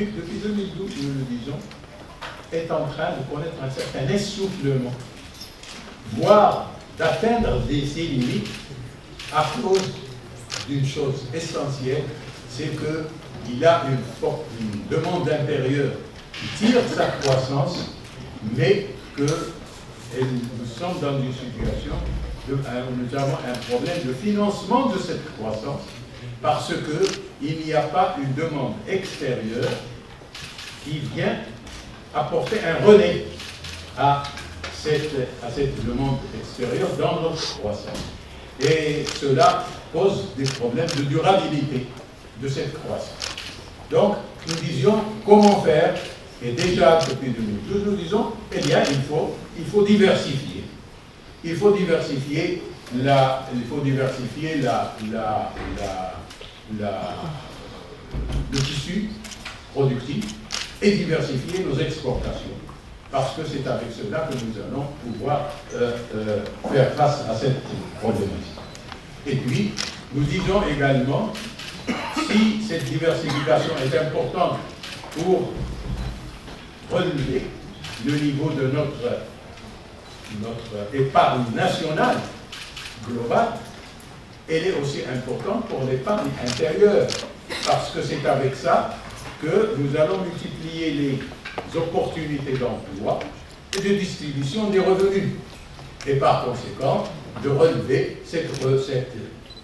économique, depuis 2012, nous le disons, est en train de connaître un certain essoufflement, voire d'atteindre ses limites à cause d'une chose essentielle, c'est qu'il a une demande intérieure qui tire sa croissance, mais que nous sommes dans une situation, nous avons un problème de financement de cette croissance, parce qu'il n'y a pas une demande extérieure qui vient apporter un relais à cette demande extérieure dans notre croissance. Et cela pose des problèmes de durabilité de cette croissance. Donc, nous disions comment faire, et déjà depuis 2012, nous disons, eh bien, il faut diversifier. Il faut diversifier le tissu productif et diversifier nos exportations. Parce que c'est avec cela que nous allons pouvoir faire face à cette problématique. Et puis, nous disons également, si cette diversification est importante pour relever le niveau de notre épargne nationale globale, elle est aussi importante pour l'épargne intérieure, parce que c'est avec ça que nous allons multiplier les opportunités d'emploi et de distribution des revenus, et par conséquent de relever cette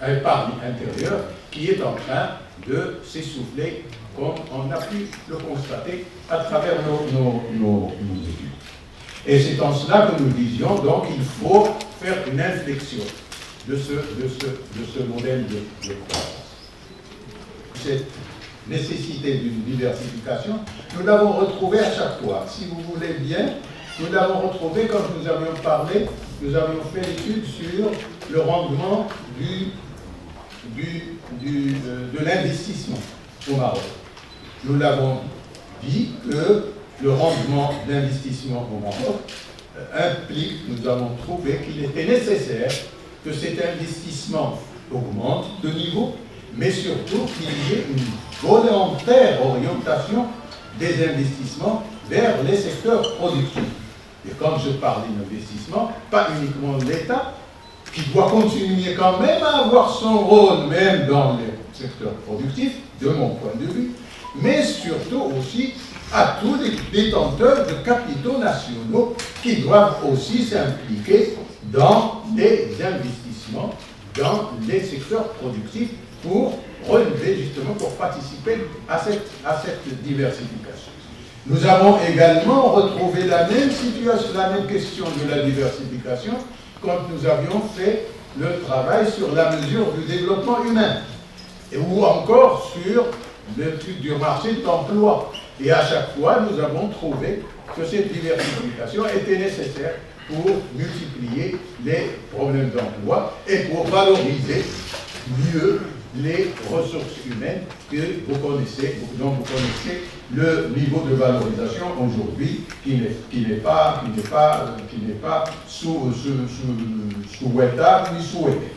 épargne intérieure qui est en train de s'essouffler, comme on a pu le constater à travers nos études. Et c'est en cela que nous disions, donc, il faut faire une inflexion de ce modèle de croissance. Cette nécessité d'une diversification, nous l'avons retrouvée à chaque fois. Si vous voulez bien, nous l'avons retrouvée quand nous avions parlé, nous avions fait l'étude sur le rendement de l'investissement au Maroc. Nous l'avons dit que le rendement d'investissement au Maroc implique, nous avons trouvé qu'il était nécessaire que cet investissement augmente de niveau, mais surtout qu'il y ait une volontaire orientation des investissements vers les secteurs productifs. Et quand je parle d'investissement, pas uniquement l'État, qui doit continuer quand même à avoir son rôle, même dans les secteurs productifs, de mon point de vue, mais surtout aussi à tous les détenteurs de capitaux nationaux qui doivent aussi s'impliquer dans des investissements dans les secteurs productifs pour relever, justement, pour participer à cette diversification. Nous avons également retrouvé la même situation, la même question de la diversification quand nous avions fait le travail sur la mesure du développement humain, ou encore sur l'étude du marché de l'emploi. Et à chaque fois, nous avons trouvé que cette diversification était nécessaire pour multiplier les problèmes d'emploi et pour valoriser mieux les ressources humaines que vous connaissez, dont vous connaissez le niveau de valorisation aujourd'hui, qui n'est pas souhaitable ni souhaité.